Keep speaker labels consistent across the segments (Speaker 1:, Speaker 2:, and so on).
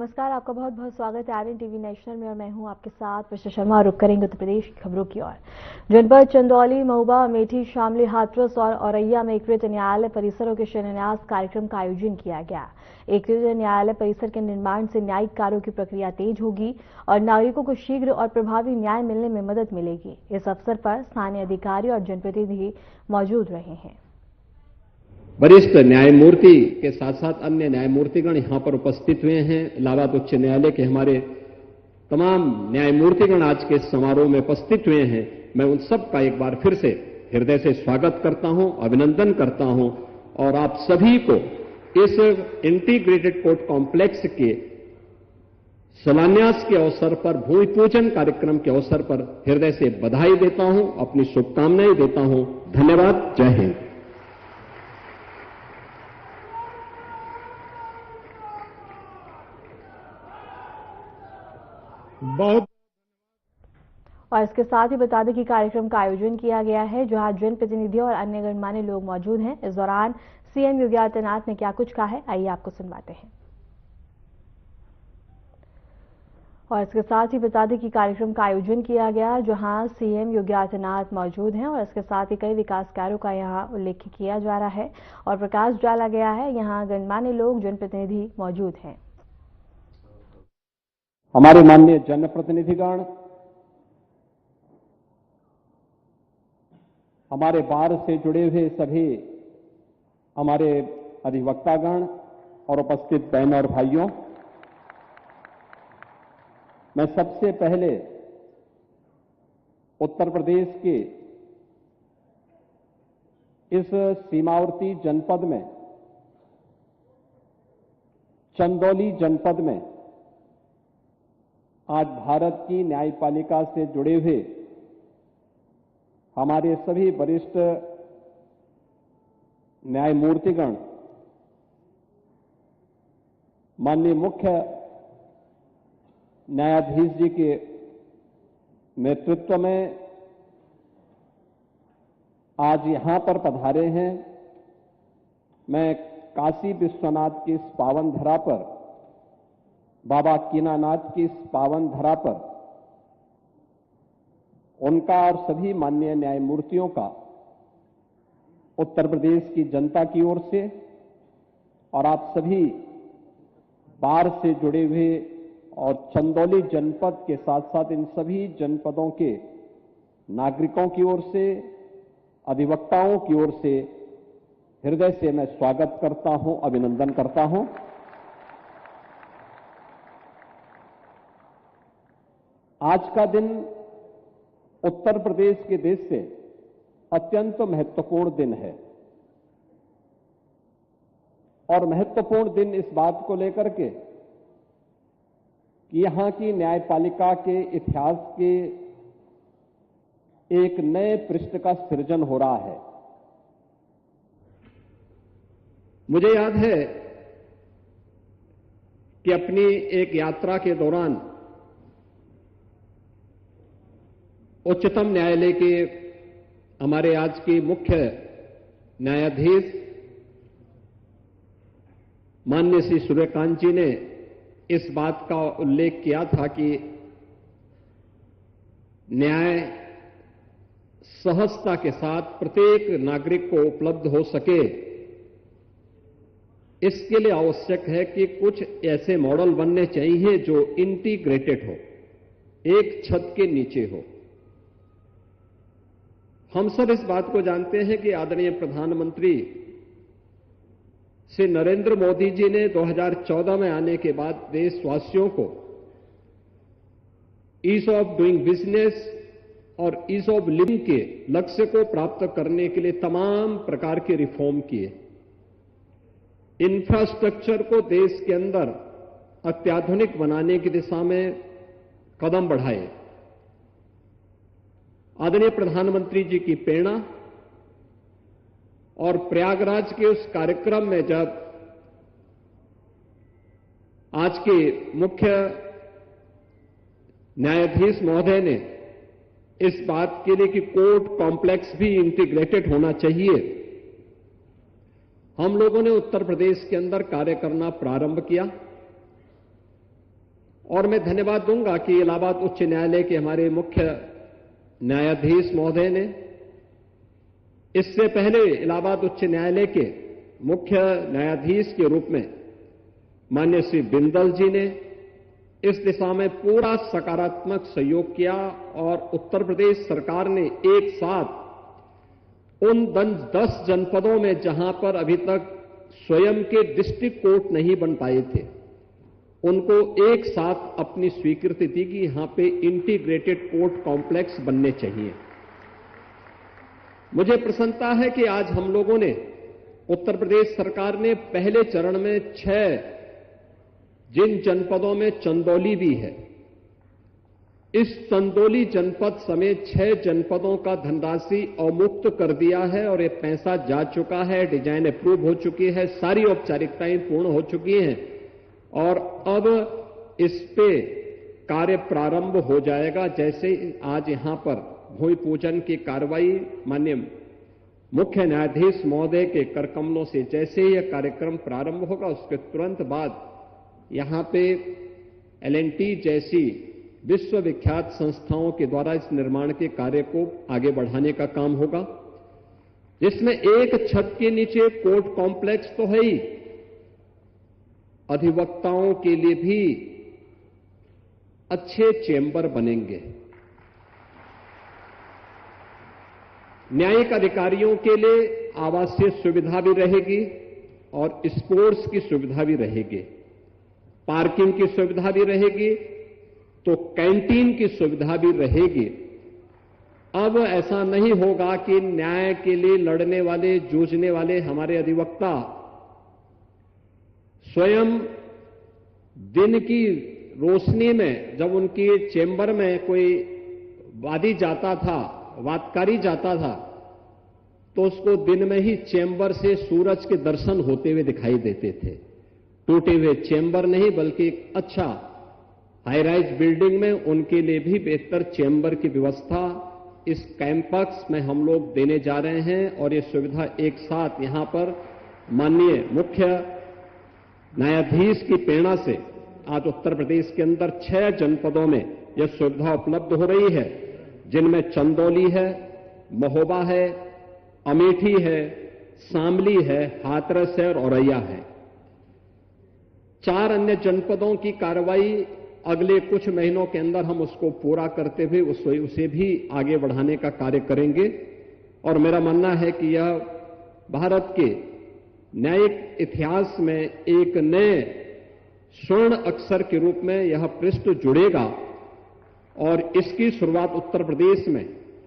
Speaker 1: नमस्कार, आपका बहुत बहुत स्वागत है आरएन टीवी नेशनल में और मैं हूं आपके साथ विश्व शर्मा। और रुक करेंगे उत्तर प्रदेश की खबरों की ओर। जनपद चंदौली, महोबा, अमेठी, शामली, हाथरस और औरैया में एकीकृत न्यायालय परिसरों के शिलान्यास कार्यक्रम का आयोजन किया गया। एकीकृत न्यायालय परिसर के निर्माण से न्यायिक कार्यों की प्रक्रिया तेज होगी और नागरिकों को शीघ्र और प्रभावी न्याय मिलने में मदद मिलेगी। इस अवसर पर स्थानीय अधिकारी और जनप्रतिनिधि मौजूद रहे हैं।
Speaker 2: वरिष्ठ न्यायमूर्ति के साथ साथ अन्य न्यायमूर्तिगण यहां पर उपस्थित हुए हैं। इलाहाबाद उच्च न्यायालय के हमारे तमाम न्यायमूर्तिगण आज के समारोह में उपस्थित हुए हैं। मैं उन सब का एक बार फिर से हृदय से स्वागत करता हूं, अभिनंदन करता हूं और आप सभी को इस इंटीग्रेटेड कोर्ट कॉम्प्लेक्स के शिलान्यास के अवसर पर, भूमि पूजन कार्यक्रम के अवसर पर हृदय से बधाई देता हूं, अपनी शुभकामनाएं देता हूं। धन्यवाद। जय हिंद।
Speaker 1: बहुत और इसके साथ ही बता दें कि कार्यक्रम का आयोजन किया गया है जहां जनप्रतिनिधियों और अन्य गणमान्य लोग मौजूद हैं। इस दौरान सीएम योगी आदित्यनाथ ने क्या कुछ कहा है, आइए आपको सुनवाते हैं। और इसके साथ ही बता दें कि कार्यक्रम का आयोजन किया गया जहां सीएम योगी आदित्यनाथ मौजूद हैं और इसके साथ ही कई विकास कार्यों का यहां उल्लेख किया जा रहा है और प्रकाश डाला गया है। यहां गणमान्य लोग, जनप्रतिनिधि मौजूद हैं।
Speaker 2: हमारे माननीय जनप्रतिनिधिगण, हमारे बार से जुड़े हुए सभी हमारे अधिवक्तागण और उपस्थित बहनों और भाइयों, मैं सबसे पहले उत्तर प्रदेश के इस सीमावर्ती जनपद में, चंदौली जनपद में आज भारत की न्यायपालिका से जुड़े हुए हमारे सभी वरिष्ठ न्यायमूर्तिगण, माननीय मुख्य न्यायाधीश जी के नेतृत्व में आज यहां पर पधारे हैं। मैं काशी विश्वनाथ की इस पावन धरा पर, बाबा कीनानाथ की इस पावन धरा पर उनका और सभी माननीय न्यायमूर्तियों का उत्तर प्रदेश की जनता की ओर से और आप सभी बार से जुड़े हुए और चंदौली जनपद के साथ साथ इन सभी जनपदों के नागरिकों की ओर से, अधिवक्ताओं की ओर से हृदय से मैं स्वागत करता हूं, अभिनंदन करता हूं। आज का दिन उत्तर प्रदेश के देश से अत्यंत महत्वपूर्ण दिन है और महत्वपूर्ण दिन इस बात को लेकर के कि यहां की न्यायपालिका के इतिहास के एक नए पृष्ठ का सृजन हो रहा है। मुझे याद है कि अपनी एक यात्रा के दौरान उच्चतम न्यायालय के हमारे आज के मुख्य न्यायाधीश माननीय श्री सूर्यकांत जी ने इस बात का उल्लेख किया था कि न्याय सहजता के साथ प्रत्येक नागरिक को उपलब्ध हो सके, इसके लिए आवश्यक है कि कुछ ऐसे मॉडल बनने चाहिए जो इंटीग्रेटेड हो, एक छत के नीचे हो। हम सब इस बात को जानते हैं कि आदरणीय प्रधानमंत्री श्री नरेंद्र मोदी जी ने 2014 में आने के बाद देशवासियों को ईज ऑफ डूइंग बिजनेस और ईज ऑफ लिविंग के लक्ष्य को प्राप्त करने के लिए तमाम प्रकार के रिफॉर्म किए। इंफ्रास्ट्रक्चर को देश के अंदर अत्याधुनिक बनाने की दिशा में कदम बढ़ाए। आदरणीय प्रधानमंत्री जी की प्रेरणा और प्रयागराज के उस कार्यक्रम में जब आज के मुख्य न्यायाधीश महोदय ने इस बात के लिए कि कोर्ट कॉम्प्लेक्स भी इंटीग्रेटेड होना चाहिए, हम लोगों ने उत्तर प्रदेश के अंदर कार्य करना प्रारंभ किया और मैं धन्यवाद दूंगा कि इलाहाबाद उच्च न्यायालय के हमारे मुख्य न्यायाधीश महोदय ने, इससे पहले इलाहाबाद उच्च न्यायालय के मुख्य न्यायाधीश के रूप में माननीय श्री बिंदल जी ने इस दिशा में पूरा सकारात्मक सहयोग किया और उत्तर प्रदेश सरकार ने एक साथ उन 10 जनपदों में जहां पर अभी तक स्वयं के डिस्ट्रिक्ट कोर्ट नहीं बन पाए थे, उनको एक साथ अपनी स्वीकृति दी कि यहां पे इंटीग्रेटेड कोर्ट कॉम्प्लेक्स बनने चाहिए। मुझे प्रसन्नता है कि आज हम लोगों ने, उत्तर प्रदेश सरकार ने पहले चरण में 6, जिन जनपदों में चंदौली भी है, इस चंदौली जनपद समेत 6 जनपदों का धनराशि अवमुक्त कर दिया है और ये पैसा जा चुका है, डिजाइन अप्रूव हो चुकी है, सारी औपचारिकताएं पूर्ण हो चुकी हैं और अब इस पे कार्य प्रारंभ हो जाएगा। जैसे आज यहां पर भूमि पूजन की कार्रवाई माननीय मुख्य न्यायाधीश महोदय के करकमलों से जैसे ही यह कार्यक्रम प्रारंभ होगा, उसके तुरंत बाद यहां पे L&T जैसी विश्वविख्यात संस्थाओं के द्वारा इस निर्माण के कार्य को आगे बढ़ाने का काम होगा, जिसमें एक छत के नीचे कोर्ट कॉम्प्लेक्स तो है ही, अधिवक्ताओं के लिए भी अच्छे चेंबर बनेंगे, न्यायिक अधिकारियों के लिए आवासीय सुविधा भी रहेगी और स्पोर्ट्स की सुविधा भी रहेगी, पार्किंग की सुविधा भी रहेगी, तो कैंटीन की सुविधा भी रहेगी। अब ऐसा नहीं होगा कि न्याय के लिए लड़ने वाले, जूझने वाले हमारे अधिवक्ता स्वयं दिन की रोशनी में, जब उनकी चेंबर में कोई वादी जाता था, वादकारी जाता था, तो उसको दिन में ही चेंबर से सूरज के दर्शन होते हुए दिखाई देते थे। टूटे हुए चेंबर नहीं, बल्कि एक अच्छा हाई राइज बिल्डिंग में उनके लिए भी बेहतर चेंबर की व्यवस्था इस कैंपस में हम लोग देने जा रहे हैं और ये सुविधा एक साथ यहां पर माननीय मुख्य न्यायाधीश की प्रेरणा से आज उत्तर प्रदेश के अंदर 6 जनपदों में यह सुविधा उपलब्ध हो रही है, जिनमें चंदौली है, महोबा है, अमेठी है, शामली है, हाथरस है और औरैया है। 4 अन्य जनपदों की कार्रवाई अगले कुछ महीनों के अंदर हम उसको पूरा करते हुए उसे भी आगे बढ़ाने का कार्य करेंगे और मेरा मानना है कि यह भारत के न्यायिक इतिहास में एक नए स्वर्ण अक्षर के रूप में यह पृष्ठ जुड़ेगा और इसकी शुरुआत उत्तर प्रदेश में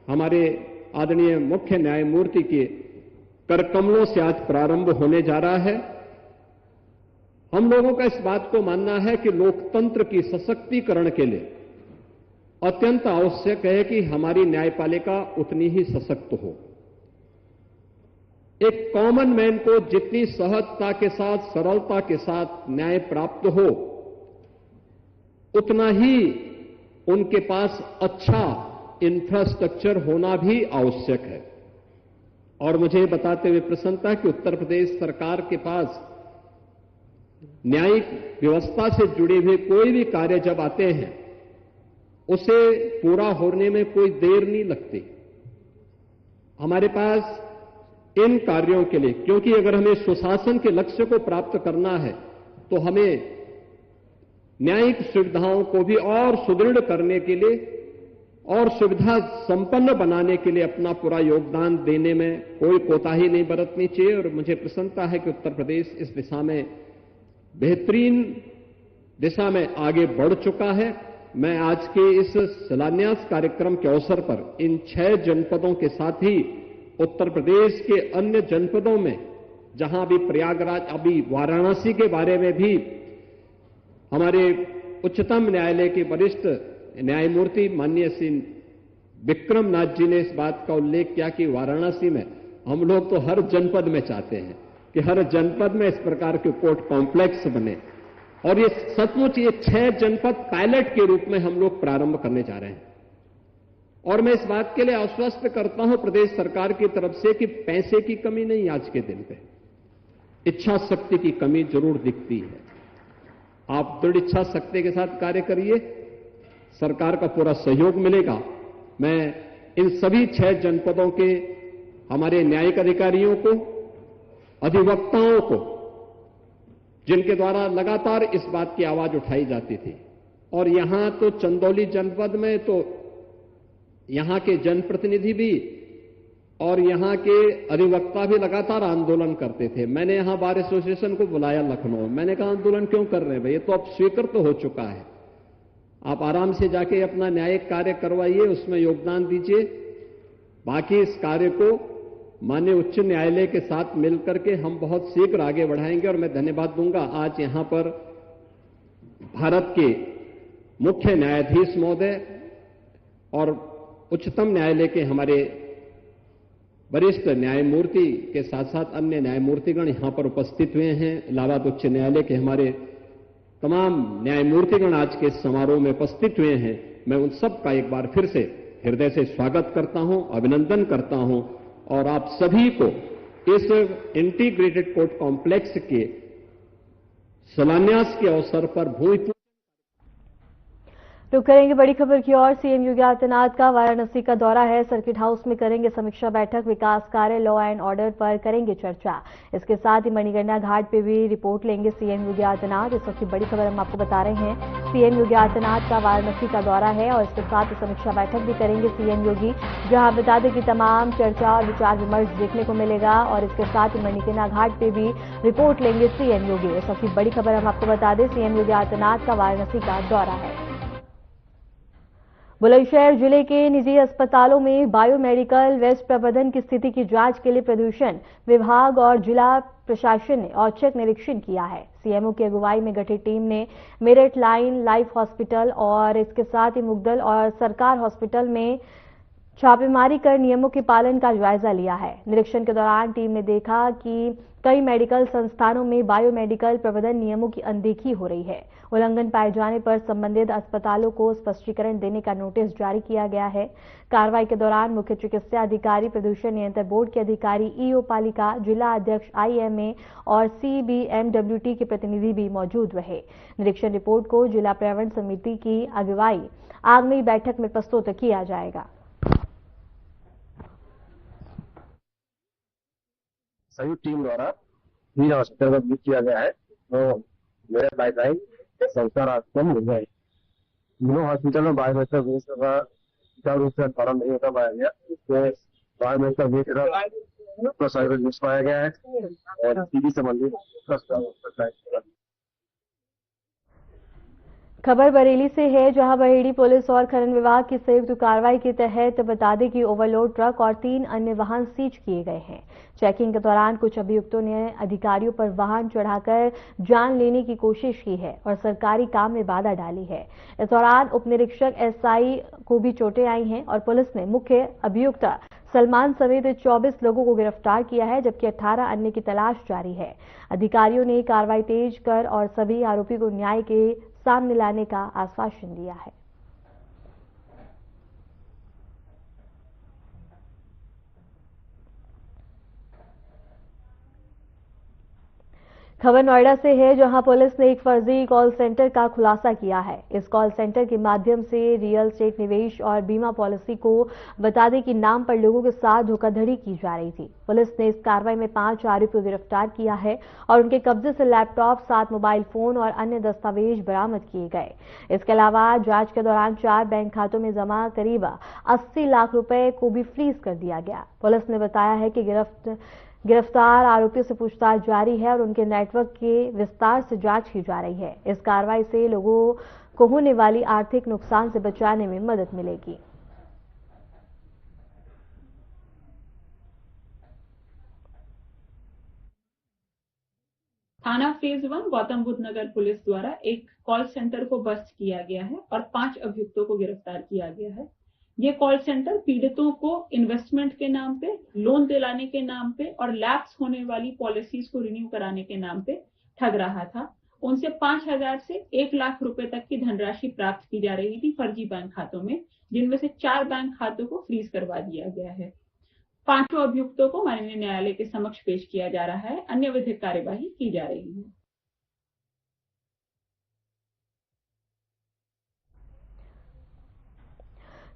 Speaker 2: हमारे आदरणीय मुख्य न्यायमूर्ति के करकमलों से आज प्रारंभ होने जा रहा है। हम लोगों का इस बात को मानना है कि लोकतंत्र की सशक्तिकरण के लिए अत्यंत आवश्यक है कि हमारी न्यायपालिका उतनी ही सशक्त हो। एक कॉमन मैन को जितनी सहजता के साथ, सरलता के साथ न्याय प्राप्त हो, उतना ही उनके पास अच्छा इंफ्रास्ट्रक्चर होना भी आवश्यक है। और मुझे बताते हुए प्रसन्नता है कि उत्तर प्रदेश सरकार के पास न्यायिक व्यवस्था से जुड़े हुए कोई भी कार्य जब आते हैं, उसे पूरा होने में कोई देर नहीं लगती। हमारे पास इन कार्यों के लिए, क्योंकि अगर हमें सुशासन के लक्ष्य को प्राप्त करना है, तो हमें न्यायिक सुविधाओं को भी और सुदृढ़ करने के लिए और सुविधा संपन्न बनाने के लिए अपना पूरा योगदान देने में कोई कोताही नहीं बरतनी चाहिए। और मुझे प्रसन्नता है कि उत्तर प्रदेश इस दिशा में बेहतरीन दिशा में आगे बढ़ चुका है। मैं आज के इस शिलान्यास कार्यक्रम के अवसर पर इन 6 जनपदों के साथ ही उत्तर प्रदेश के अन्य जनपदों में, जहां भी प्रयागराज, अभी वाराणसी के बारे में भी हमारे उच्चतम न्यायालय के वरिष्ठ न्यायमूर्ति माननीय श्री विक्रम नाथ जी ने इस बात का उल्लेख किया कि वाराणसी में हम लोग तो हर जनपद में चाहते हैं कि हर जनपद में इस प्रकार के कोर्ट कॉम्प्लेक्स बने, और ये सचमुच ये 6 जनपद पायलट के रूप में हम लोग प्रारंभ करने जा रहे हैं। और मैं इस बात के लिए आश्वस्त करता हूं प्रदेश सरकार की तरफ से कि पैसे की कमी नहीं, आज के दिन पे इच्छा शक्ति की कमी जरूर दिखती है। आप दृढ़ इच्छा शक्ति के साथ कार्य करिए, सरकार का पूरा सहयोग मिलेगा। मैं इन सभी 6 जनपदों के हमारे न्यायिक अधिकारियों को, अधिवक्ताओं को, जिनके द्वारा लगातार इस बात की आवाज उठाई जाती थी, और यहां तो चंदौली जनपद में तो यहां के जनप्रतिनिधि भी और यहां के अधिवक्ता भी लगातार आंदोलन करते थे। मैंने यहां बार एसोसिएशन को बुलाया लखनऊ, मैंने कहा आंदोलन क्यों कर रहे हैं भाई, ये तो अब स्वीकृत तो हो चुका है, आप आराम से जाके अपना न्यायिक कार्य करवाइए, उसमें योगदान दीजिए। बाकी इस कार्य को माननीय उच्च न्यायालय के साथ मिलकर के हम बहुत शीघ्र आगे बढ़ाएंगे। और मैं धन्यवाद दूंगा आज यहां पर भारत के मुख्य न्यायाधीश महोदय और उच्चतम न्यायालय के हमारे वरिष्ठ न्यायमूर्ति के साथ साथ अन्य न्यायमूर्तिगण यहां पर उपस्थित हुए हैं। इलाहाबाद उच्च न्यायालय के हमारे तमाम न्यायमूर्तिगण आज के समारोह में उपस्थित हुए हैं। मैं उन सब का एक बार फिर से हृदय से स्वागत करता हूं, अभिनंदन करता हूं, और आप सभी को इस इंटीग्रेटेड कोर्ट कॉम्प्लेक्स के शिलान्यास के अवसर पर भूमि
Speaker 1: रुक करेंगे बड़ी खबर की ओर। सीएम योगी आदित्यनाथ का वाराणसी का दौरा है। सर्किट हाउस में करेंगे समीक्षा बैठक, विकास कार्य, लॉ एंड ऑर्डर पर करेंगे चर्चा। इसके साथ ही मणिकर्णिका घाट पे भी रिपोर्ट लेंगे सीएम योगी आदित्यनाथ। इस वक्त की बड़ी खबर हम आपको बता रहे हैं, सीएम योगी आदित्यनाथ का वाराणसी का दौरा है और इसके साथ ही समीक्षा बैठक भी करेंगे सीएम योगी, जहां बता दें कि तमाम चर्चा और विचार विमर्श देखने को मिलेगा। और इसके साथ ही मणिकर्णिका घाट पे भी रिपोर्ट लेंगे सीएम योगी। इस वक्त की बड़ी खबर हम आपको बता दें, सीएम योगी आदित्यनाथ का वाराणसी का दौरा है। बुलंदशहर जिले के निजी अस्पतालों में बायोमेडिकल वेस्ट प्रबंधन की स्थिति की जांच के लिए प्रदूषण विभाग और जिला प्रशासन ने औचक निरीक्षण किया है। सीएमओ की अगुवाई में गठित टीम ने मेरठ लाइन लाइफ हॉस्पिटल और इसके साथ ही मुगदल और सरकार हॉस्पिटल में छापेमारी कर नियमों के पालन का जायजा लिया है। निरीक्षण के दौरान टीम ने देखा कि कई मेडिकल संस्थानों में बायोमेडिकल प्रबंधन नियमों की अनदेखी हो रही है। उल्लंघन पाए जाने पर संबंधित अस्पतालों को स्पष्टीकरण देने का नोटिस जारी किया गया है। कार्रवाई के दौरान मुख्य चिकित्सा अधिकारी, प्रदूषण नियंत्रण बोर्ड के अधिकारी, ईओ पालिका, जिला अध्यक्ष, आईएमए और सीबीएमडब्ल्यूटी के प्रतिनिधि भी मौजूद रहे। निरीक्षण रिपोर्ट को जिला पर्यावरण समिति की अगुवाई आगामी बैठक में प्रस्तुत किया जाएगा।
Speaker 3: संयुक्त टीम द्वारा निजी हॉस्पिटल में बुक किया गया है, तो मेरे लाइफलाइन संस्कार आश्रम हो गए। तीनों हॉस्पिटल में बायोमेट्रिक वेस्ट का सुचारू रूप से पालन नहीं होता पाया गया। इसमें बायोमेट्रिक वेस्ट पाया गया है और टीबी संबंधित
Speaker 1: खबर बरेली से है, जहां बहेड़ी पुलिस और खनन विभाग की संयुक्त कार्रवाई के तहत बता दें कि ओवरलोड ट्रक और 3 अन्य वाहन सीज किए गए हैं। चेकिंग के दौरान कुछ अभियुक्तों ने अधिकारियों पर वाहन चढ़ाकर जान लेने की कोशिश की है और सरकारी काम में बाधा डाली है। इस दौरान उप निरीक्षक एसआई को भी चोटें आई हैं और पुलिस ने मुख्य अभियुक्त सलमान समेत 24 लोगों को गिरफ्तार किया है, जबकि 18 अन्य की तलाश जारी है। अधिकारियों ने कार्रवाई तेज कर और सभी आरोपी को न्याय के सामने लाने का आश्वासन दिया है। खबर नोएडा से है, जहां पुलिस ने एक फर्जी कॉल सेंटर का खुलासा किया है। इस कॉल सेंटर के माध्यम से रियल एस्टेट निवेश और बीमा पॉलिसी को बता दें कि नाम पर लोगों के साथ धोखाधड़ी की जा रही थी। पुलिस ने इस कार्रवाई में 5 आरोपियों को गिरफ्तार किया है और उनके कब्जे से लैपटॉप, 7 मोबाइल फोन और अन्य दस्तावेज बरामद किए गए। इसके अलावा जांच के दौरान 4 बैंक खातों में जमा करीब 80 लाख रुपए को भी फ्रीज कर दिया गया। पुलिस ने बताया है कि गिरफ्तार आरोपियों से पूछताछ जारी है और उनके नेटवर्क के विस्तार से जांच की जा रही है। इस कार्रवाई से लोगों को होने वाली आर्थिक नुकसान से बचाने में मदद मिलेगी।
Speaker 4: थाना फेज 1 गौतम बुद्ध नगर पुलिस द्वारा एक कॉल सेंटर को बस्ट किया गया है और 5 अभियुक्तों को गिरफ्तार किया गया है। ये कॉल सेंटर पीड़ितों को इन्वेस्टमेंट के नाम पे, लोन दिलाने के नाम पे और लैप्स होने वाली पॉलिसीज को रिन्यू कराने के नाम पे ठग रहा था। उनसे 5,000 से 1 लाख रुपए तक की धनराशि प्राप्त की जा रही थी फर्जी बैंक खातों में, जिनमें से 4 बैंक खातों को फ्रीज करवा दिया गया है। 5 अभियुक्तों को माननीय न्यायालय के समक्ष पेश किया जा रहा है। अन्य विधिक कार्यवाही की जा रही है।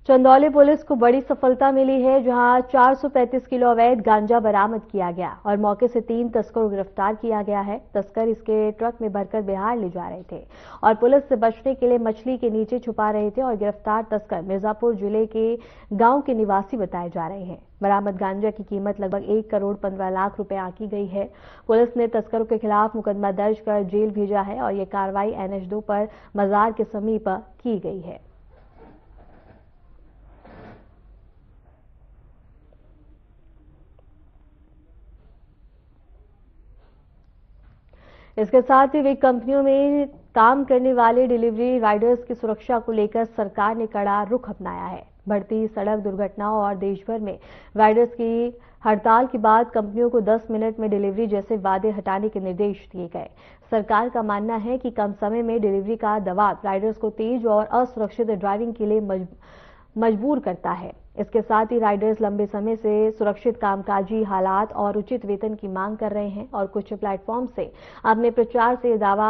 Speaker 1: चंदौली पुलिस को बड़ी सफलता मिली है, जहां 435 किलो अवैध गांजा बरामद किया गया और मौके से 3 तस्करों को गिरफ्तार किया गया है। तस्कर इसके ट्रक में भरकर बिहार ले जा रहे थे और पुलिस से बचने के लिए मछली के नीचे छुपा रहे थे और गिरफ्तार तस्कर मिर्जापुर जिले के गांव के निवासी बताए जा रहे हैं। बरामद गांजा की कीमत लगभग 1 करोड़ 15 लाख रुपए आंकी गई है। पुलिस ने तस्करों के खिलाफ मुकदमा दर्ज कर जेल भेजा है और ये कार्रवाई NH2 पर मजार के समीप की गई है। इसके साथ ही बिग कंपनियों में काम करने वाले डिलीवरी राइडर्स की सुरक्षा को लेकर सरकार ने कड़ा रुख अपनाया है। बढ़ती सड़क दुर्घटनाओं और देश भर में राइडर्स की हड़ताल के बाद कंपनियों को 10 मिनट में डिलीवरी जैसे वादे हटाने के निर्देश दिए गए। सरकार का मानना है कि कम समय में डिलीवरी का दबाव राइडर्स को तेज और असुरक्षित ड्राइविंग के लिए मजबूर करता है। इसके साथ ही राइडर्स लंबे समय से सुरक्षित कामकाजी हालात और उचित वेतन की मांग कर रहे हैं और कुछ प्लेटफॉर्म से अपने प्रचार से दावा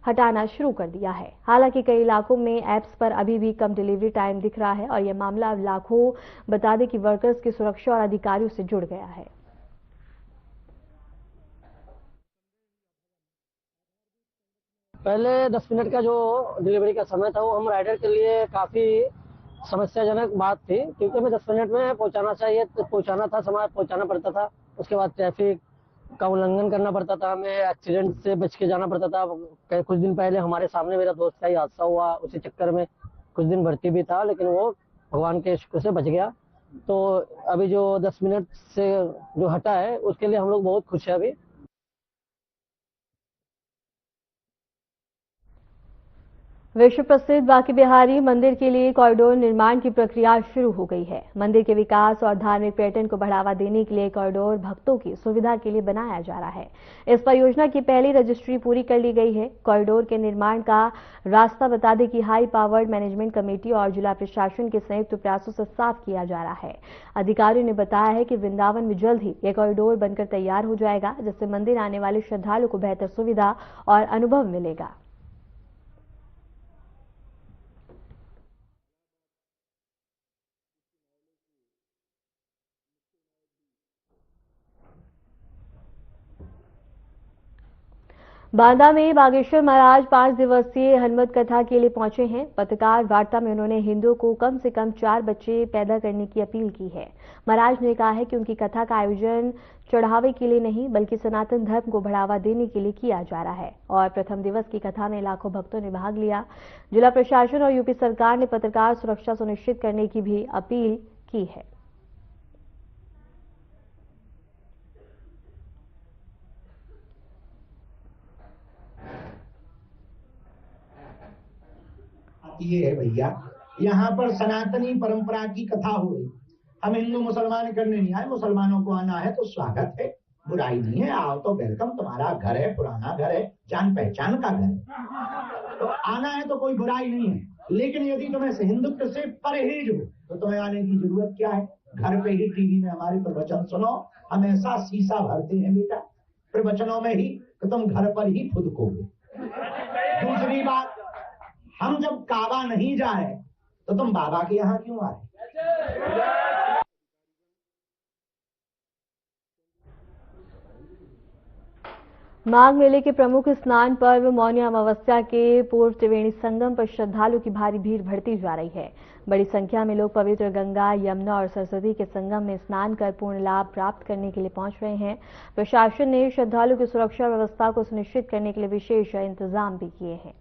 Speaker 1: हटाना शुरू कर दिया है। हालांकि कई इलाकों में ऐप्स पर अभी भी कम डिलीवरी टाइम दिख रहा है और यह मामला अब लाखों बता दें कि वर्कर्स की सुरक्षा और अधिकारियों से जुड़ गया है।
Speaker 5: पहले 10 मिनट का जो डिलीवरी का समय था वो हम राइडर के लिए काफी समस्याजनक बात थी, क्योंकि हमें 10 मिनट में पहुंचाना चाहिए, पहुंचाना था, समय पहुंचाना पड़ता था। उसके बाद ट्रैफिक का उल्लंघन करना पड़ता था, हमें एक्सीडेंट से बच के जाना पड़ता था। कुछ दिन पहले हमारे सामने मेरा दोस्त का ही हादसा हुआ, उसी चक्कर में कुछ दिन भर्ती भी था, लेकिन वो भगवान के शुक्र से बच गया। तो अभी जो 10 मिनट से जो हटा है उसके लिए हम लोग बहुत खुश है। अभी
Speaker 1: विश्व प्रसिद्ध बांके बिहारी मंदिर के लिए कॉरिडोर निर्माण की प्रक्रिया शुरू हो गई है। मंदिर के विकास और धार्मिक पर्यटन को बढ़ावा देने के लिए कॉरिडोर भक्तों की सुविधा के लिए बनाया जा रहा है। इस परियोजना की पहली रजिस्ट्री पूरी कर ली गई है। कॉरिडोर के निर्माण का रास्ता बता दें कि हाई पावर्ड मैनेजमेंट कमेटी और जिला प्रशासन के संयुक्त प्रयासों से साफ किया जा रहा है। अधिकारियों ने बताया है कि वृंदावन में जल्द ही यह कॉरिडोर बनकर तैयार हो जाएगा, जिससे मंदिर आने वाले श्रद्धालुओं को बेहतर सुविधा और अनुभव मिलेगा। बांदा में बागेश्वर महाराज 5 दिवसीय हनुमत कथा के लिए पहुंचे हैं। पत्रकार वार्ता में उन्होंने हिंदुओं को कम से कम 4 बच्चे पैदा करने की अपील की है। महाराज ने कहा है कि उनकी कथा का आयोजन चढ़ावे के लिए नहीं बल्कि सनातन धर्म को बढ़ावा देने के लिए किया जा रहा है और प्रथम दिवस की कथा में लाखों भक्तों ने भाग लिया। जिला प्रशासन और यूपी सरकार ने पत्रकार सुरक्षा सुनिश्चित करने की भी अपील की है।
Speaker 6: ये है भैया, यहाँ पर सनातनी परंपरा की कथा हो रही। हम हिंदू मुसलमान करने नहीं आए, मुसलमानों को आना है तो स्वागत है, बुराई नहीं है, आओ तो वेलकम। तुम्हारा घर है, पुराना घर है, जान पहचान का घर है, तो आना है तो कोई बुराई नहीं है। लेकिन यदि तुम्हें हिंदुत्व से परहेज हो तो तुम्हें आने की जरूरत क्या है। घर पे ही टीवी में हमारे प्रवचन सुनो, हमेशा शीशा भरते हैं बेटा प्रवचनों में ही, तो तुम घर पर ही फुदकोगे। दूसरी बात, हम जब काबा नहीं जाए तो तुम बाबा के यहाँ क्यों आए।
Speaker 1: माघ मेले के प्रमुख स्नान पर्व मौनी अमावस्या के पूर्व त्रिवेणी संगम पर श्रद्धालुओं की भारी भीड़ बढ़ती जा रही है। बड़ी संख्या में लोग पवित्र गंगा, यमुना और सरस्वती के संगम में स्नान कर पूर्ण लाभ प्राप्त करने के लिए पहुंच रहे हैं। प्रशासन ने श्रद्धालुओं की सुरक्षा व्यवस्था को सुनिश्चित करने के लिए विशेष इंतजाम भी किए हैं।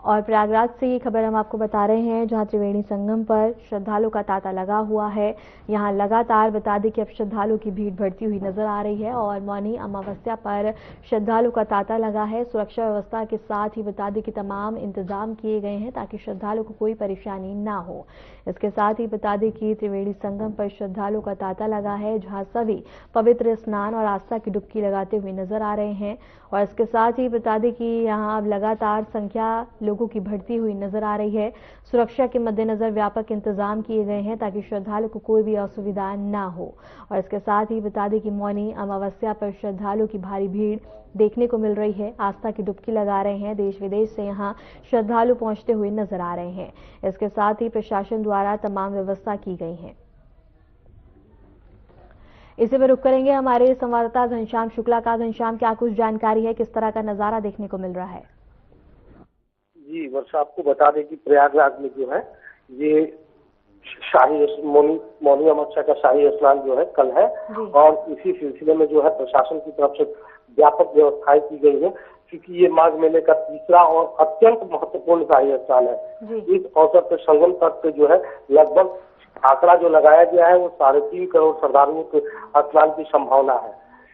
Speaker 1: और प्रयागराज से ये खबर हम आपको बता रहे हैं, जहां त्रिवेणी संगम पर श्रद्धालुओं का तांता लगा हुआ है। यहां लगातार बता दें कि अब श्रद्धालुओं की भीड़ बढ़ती हुई नजर आ रही है और मौनी अमावस्या पर श्रद्धालुओं का तांता लगा है। सुरक्षा व्यवस्था के साथ ही बता दें कि तमाम इंतजाम किए गए हैं ताकि श्रद्धालुओं को कोई परेशानी ना हो। इसके साथ ही बता दें कि त्रिवेणी संगम पर श्रद्धालुओं का तांता लगा है, जहां सभी पवित्र स्नान और आस्था की डुबकी लगाते हुए नजर आ रहे हैं। और इसके साथ ही बता दें कि यहां अब लगातार संख्या लोगों की बढ़ती हुई नजर आ रही है। सुरक्षा के मद्देनजर व्यापक इंतजाम किए गए हैं ताकि श्रद्धालु को कोई भी असुविधा न हो। और इसके साथ ही बता दें कि मौनी अमावस्या पर श्रद्धालुओं की भारी भीड़ देखने को मिल रही है। आस्था की डुबकी लगा रहे हैं। देश विदेश से यहां श्रद्धालु पहुंचते हुए नजर आ रहे हैं। इसके साथ ही प्रशासन द्वारा तमाम व्यवस्था की गई है। इसी पर रुक करेंगे हमारे संवाददाता घनश्याम शुक्ला का। घनश्याम, क्या कुछ जानकारी है, किस तरह का नजारा देखने को मिल रहा है?
Speaker 3: जी वर्षा, आपको बता दें कि प्रयागराज में जो है ये शाही मौनी अमावस्या का शाही स्नान जो है कल है, और इसी सिलसिले में जो है प्रशासन की तरफ से व्यापक व्यवस्थाएं की गई है, क्योंकि ये माघ मेले का तीसरा और अत्यंत महत्वपूर्ण शाही स्नान है। इस अवसर पर संगम तट पे जो है लगभग आंकड़ा जो लगाया गया है वो 3.5 करोड़ श्रद्धालुओं के स्नान की संभावना है।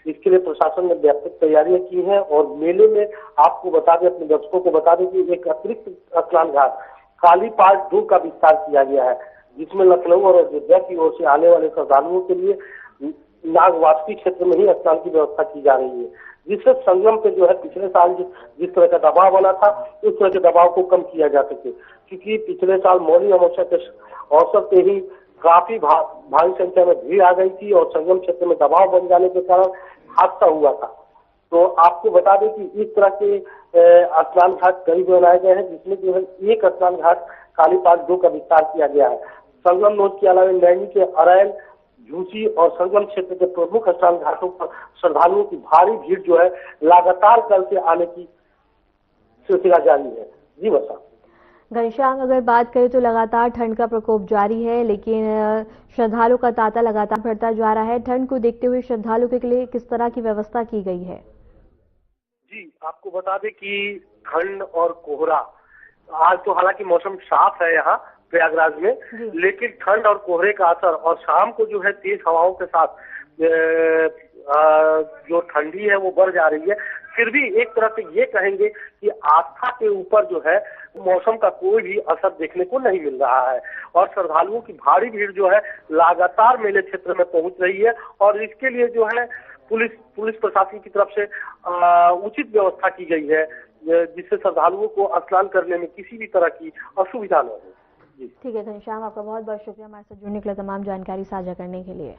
Speaker 3: इसके लिए प्रशासन ने व्यापक तैयारियां की हैं, और मेले में आपको बता दें, अपने दर्शकों को बता दें कि एक अतिरिक्त स्नान घाट कालीपाट 2 का विस्तार किया गया है, जिसमें लखनऊ और अयोध्या की ओर से आने वाले श्रद्धालुओं के लिए नागवासुकी क्षेत्र में ही स्नान की व्यवस्था की जा रही है, जिससे संगम पे जो है पिछले साल जिस तरह का दबाव बना था उस तरह के दबाव को कम किया जा सके, क्योंकि पिछले साल मौनी अमावस्या के अवसर पे ही काफी भारी संख्या में भीड़ आ गई थी और संगम क्षेत्र में दबाव बन जाने के कारण हादसा हुआ था। तो आपको बता दें कि इस तरह के स्नान घाट कई बनाए गए हैं, जिसमें जो है एक स्नान घाट कालीपाट 2 का विस्तार किया गया है। संगम नोट के अलावा नैनी के अरैल, झूसी और संगम क्षेत्र के प्रमुख स्नान घाटों पर श्रद्धालुओं की भारी भीड़ जो है लगातार कल से आने की सिलसिला जारी है। जी वर्षा।
Speaker 1: घनश्याम, अगर बात करें तो लगातार ठंड का प्रकोप जारी है, लेकिन श्रद्धालु का तांता लगातार बढ़ता जा रहा है। ठंड को देखते हुए श्रद्धालु के लिए किस तरह की व्यवस्था की गई है?
Speaker 3: जी आपको बता दें कि ठंड और कोहरा, आज तो हालांकि मौसम साफ है यहाँ प्रयागराज में, लेकिन ठंड और कोहरे का असर और शाम को जो है तेज हवाओं के साथ जो ठंडी है वो बढ़ जा रही है। फिर भी एक तरह से ये कहेंगे कि आस्था के ऊपर जो है मौसम का कोई भी असर देखने को नहीं मिल रहा है, और श्रद्धालुओं की भारी भीड़ जो है लगातार मेले क्षेत्र में पहुंच रही है, और इसके लिए जो है पुलिस प्रशासन की तरफ से उचित व्यवस्था की गई है, जिससे श्रद्धालुओं को स्नान करने में किसी भी तरह की असुविधा न हो।
Speaker 1: ठीक है घनश्याम, आपका बहुत बहुत शुक्रिया हमारे साथ जुड़ने के लिए, तमाम जानकारी साझा करने के लिए।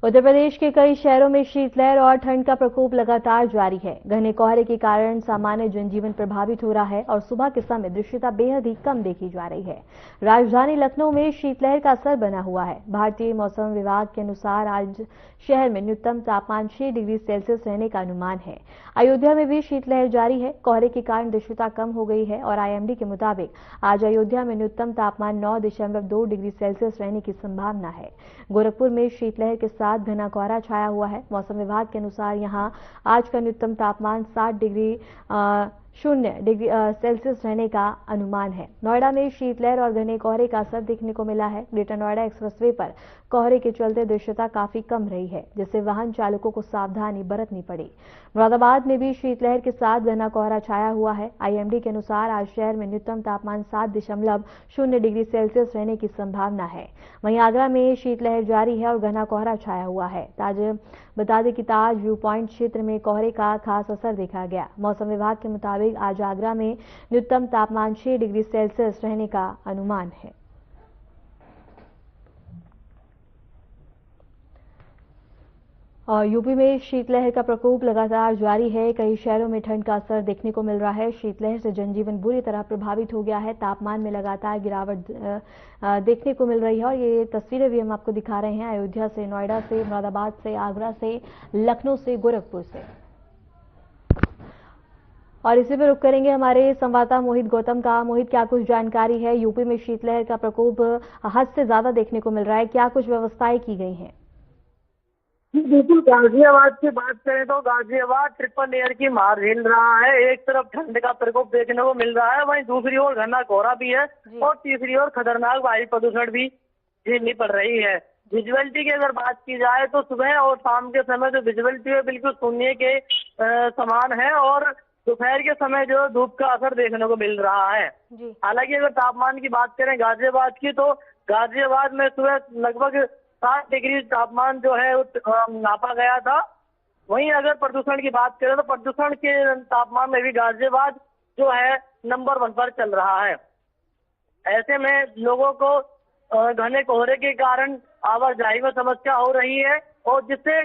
Speaker 1: उत्तर प्रदेश के कई शहरों में शीतलहर और ठंड का प्रकोप लगातार जारी है। घने कोहरे के कारण सामान्य जनजीवन प्रभावित हो रहा है और सुबह के समय दृश्यता बेहद ही कम देखी जा रही है। राजधानी लखनऊ में शीतलहर का असर बना हुआ है। भारतीय मौसम विभाग के अनुसार आज शहर में न्यूनतम तापमान 6 डिग्री सेल्सियस रहने का अनुमान है। अयोध्या में भी शीतलहर जारी है। कोहरे के कारण दृश्यता कम हो गई है और आईएमडी के मुताबिक आज अयोध्या में न्यूनतम तापमान 9.2 डिग्री सेल्सियस रहने की संभावना है। गोरखपुर में शीतलहर के साथ घना कोहरा छाया हुआ है। मौसम विभाग के अनुसार यहां आज का न्यूनतम तापमान 0 डिग्री सेल्सियस रहने का अनुमान है। नोएडा में शीतलहर और घने कोहरे का असर देखने को मिला है। ग्रेटर नोएडा एक्सप्रेसवे पर कोहरे के चलते दृश्यता काफी कम रही है, जिससे वाहन चालकों को सावधानी बरतनी पड़ी। मुरादाबाद में भी शीतलहर के साथ घना कोहरा छाया हुआ है। आईएमडी के अनुसार आज शहर में न्यूनतम तापमान 7.0 डिग्री सेल्सियस रहने की संभावना है। वहीं आगरा में शीतलहर जारी है और घना कोहरा छाया हुआ है। बता दें कि ताज व्यू पॉइंट क्षेत्र में कोहरे का खास असर देखा गया। मौसम विभाग के मुताबिक आज आगरा में न्यूनतम तापमान 6 डिग्री सेल्सियस रहने का अनुमान है। और यूपी में शीतलहर का प्रकोप लगातार जारी है। कई शहरों में ठंड का असर देखने को मिल रहा है। शीतलहर से जनजीवन बुरी तरह प्रभावित हो गया है। तापमान में लगातार गिरावट देखने को मिल रही है और ये तस्वीरें भी हम आपको दिखा रहे हैं अयोध्या से, नोएडा से, मुरादाबाद से, आगरा से, लखनऊ से, गोरखपुर से। और इसी पर रुख करेंगे हमारे संवाददाता मोहित गौतम का। मोहित, क्या कुछ जानकारी है? यूपी में शीतलहर का प्रकोप हद से ज्यादा देखने को मिल रहा है, क्या कुछ व्यवस्थाएं की गई हैं?
Speaker 7: बिल्कुल, गाजियाबाद की बात करें तो गाजियाबाद ट्रिपल लेयर की मार झेल रहा है। एक तरफ ठंड का प्रकोप देखने को मिल रहा है, वहीं दूसरी ओर घना कोहरा भी है और तीसरी ओर खतरनाक वायु प्रदूषण भी झेलनी पड़ रही है। विजुअलिटी की अगर बात की जाए तो सुबह और शाम के समय जो विजुअलिटी है बिल्कुल शून्य के समान है और दोपहर के समय जो धूप का असर देखने को मिल रहा है। हालांकि अगर तापमान की बात करें गाजियाबाद की, तो गाजियाबाद में सुबह लगभग 7 डिग्री तापमान जो है नापा गया था वहीं अगर प्रदूषण की बात करें तो प्रदूषण के तापमान में भी गाजियाबाद जो है नंबर 1 पर चल रहा है। ऐसे में लोगों को घने कोहरे के कारण आवाजाही में समस्या हो रही है और जिससे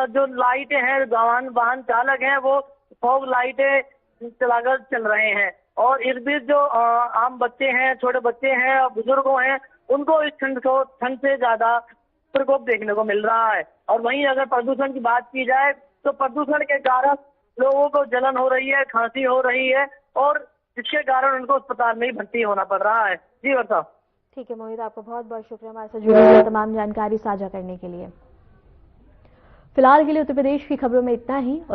Speaker 7: जो लाइटें हैं, वाहन चालक हैं वो फॉग लाइटें चलाकर चल रहे हैं और इस बीच जो आम बच्चे हैं, छोटे बच्चे हैं और बुजुर्गों हैं, उनको इस ठंड से ज्यादा प्रकोप देखने को मिल रहा है। और वहीं अगर प्रदूषण की बात की जाए तो प्रदूषण के कारण लोगों को जलन हो रही है, खांसी हो रही है और जिसके कारण उनको अस्पताल में ही भर्ती होना पड़ रहा है। जी वर्षा।
Speaker 1: ठीक है मोहित, आपका बहुत बहुत शुक्रिया हमारे साथ जुड़े हुए तमाम जानकारी साझा करने के लिए। फिलहाल के लिए उत्तर प्रदेश की खबरों में इतना ही। और